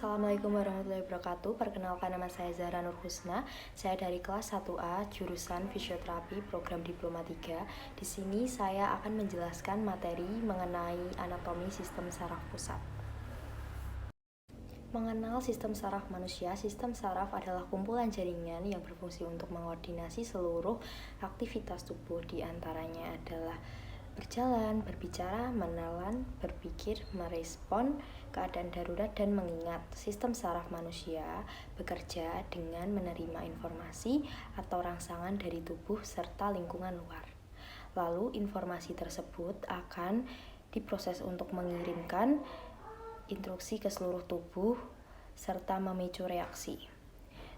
Assalamualaikum warahmatullahi wabarakatuh. Perkenalkan, nama saya Zahra Nur Husna. Saya dari kelas 1A jurusan fisioterapi program Diploma 3. Di sini saya akan menjelaskan materi mengenai anatomi sistem saraf pusat. Mengenal sistem saraf manusia, sistem saraf adalah kumpulan jaringan yang berfungsi untuk mengkoordinasi seluruh aktivitas tubuh. Di antaranya adalah berjalan, berbicara, menelan, berpikir, merespon keadaan darurat, dan mengingat. Sistem saraf manusia bekerja dengan menerima informasi atau rangsangan dari tubuh serta lingkungan luar. Lalu informasi tersebut akan diproses untuk mengirimkan instruksi ke seluruh tubuh serta memicu reaksi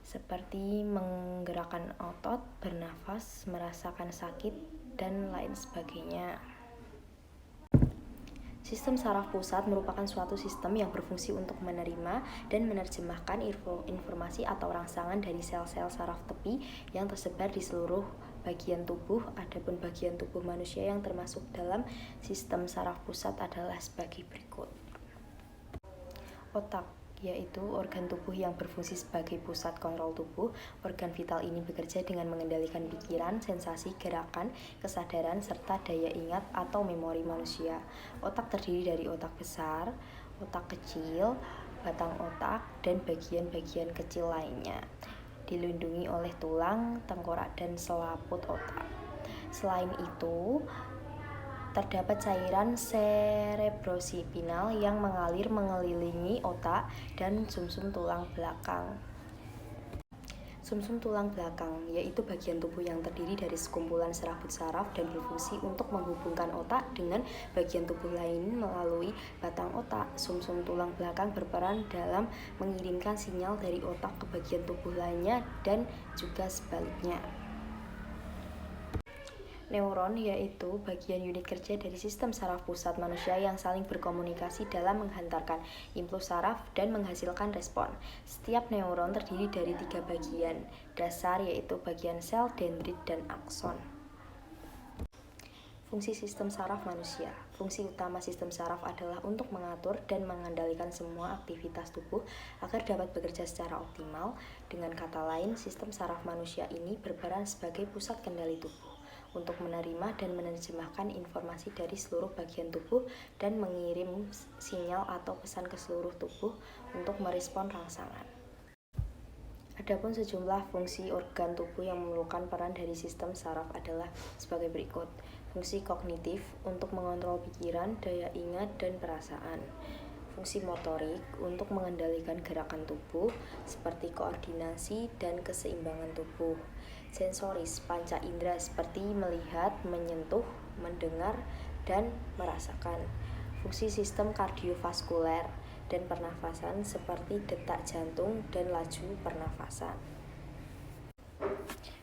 seperti menggerakkan otot, bernafas, merasakan sakit, dan lain sebagainya. Sistem saraf pusat merupakan suatu sistem yang berfungsi untuk menerima dan menerjemahkan informasi atau rangsangan dari sel-sel saraf tepi yang tersebar di seluruh bagian tubuh. Adapun bagian tubuh manusia yang termasuk dalam sistem saraf pusat adalah sebagai berikut. Otak, yaitu organ tubuh yang berfungsi sebagai pusat kontrol tubuh. Organ vital ini bekerja dengan mengendalikan pikiran, sensasi, gerakan, kesadaran, serta daya ingat atau memori manusia. Otak terdiri dari otak besar, otak kecil, batang otak, dan bagian-bagian kecil lainnya. Dilindungi oleh tulang, tengkorak, dan selaput otak. Selain itu, terdapat cairan cerebrosipinal yang mengalir mengelilingi otak dan sumsum tulang belakang. Sumsum tulang belakang yaitu bagian tubuh yang terdiri dari sekumpulan serabut saraf dan berfungsi untuk menghubungkan otak dengan bagian tubuh lain melalui batang otak. Sumsum tulang belakang berperan dalam mengirimkan sinyal dari otak ke bagian tubuh lainnya dan juga sebaliknya. Neuron yaitu bagian unit kerja dari sistem saraf pusat manusia yang saling berkomunikasi dalam menghantarkan impuls saraf dan menghasilkan respon. Setiap neuron terdiri dari 3 bagian dasar, yaitu bagian sel, dendrit, dan akson. Fungsi sistem saraf manusia. Fungsi utama sistem saraf adalah untuk mengatur dan mengendalikan semua aktivitas tubuh agar dapat bekerja secara optimal. Dengan kata lain, sistem saraf manusia ini berperan sebagai pusat kendali tubuh untuk menerima dan menerjemahkan informasi dari seluruh bagian tubuh dan mengirim sinyal atau pesan ke seluruh tubuh untuk merespon rangsangan. Adapun sejumlah fungsi organ tubuh yang memerlukan peran dari sistem saraf adalah sebagai berikut. Fungsi kognitif untuk mengontrol pikiran, daya ingat, dan perasaan. Fungsi motorik untuk mengendalikan gerakan tubuh seperti koordinasi dan keseimbangan tubuh. Sensoris, panca indera seperti melihat, menyentuh, mendengar, dan merasakan. Fungsi sistem kardiovaskuler dan pernafasan seperti detak jantung dan laju pernafasan.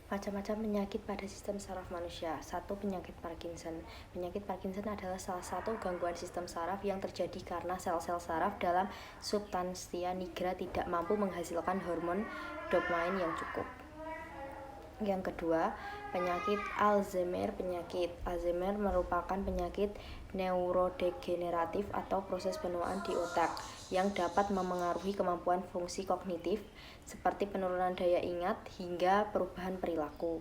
Macam-macam penyakit pada sistem saraf manusia. 1. Penyakit Parkinson. Penyakit Parkinson adalah salah satu gangguan sistem saraf yang terjadi karena sel-sel saraf dalam substansia nigra tidak mampu menghasilkan hormon dopamine yang cukup. Yang kedua, penyakit Alzheimer. Penyakit Alzheimer merupakan penyakit neurodegeneratif atau proses penuaan di otak yang dapat memengaruhi kemampuan fungsi kognitif seperti penurunan daya ingat hingga perubahan perilaku.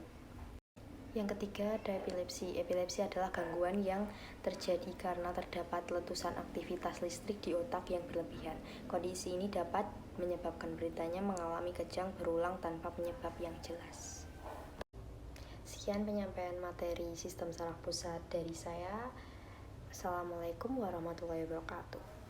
Yang ketiga, ada epilepsi. Epilepsi adalah gangguan yang terjadi karena terdapat letusan aktivitas listrik di otak yang berlebihan. Kondisi ini dapat menyebabkan beritanya mengalami kejang berulang tanpa penyebab yang jelas. Sekian penyampaian materi sistem saraf pusat dari saya. Assalamualaikum warahmatullahi wabarakatuh.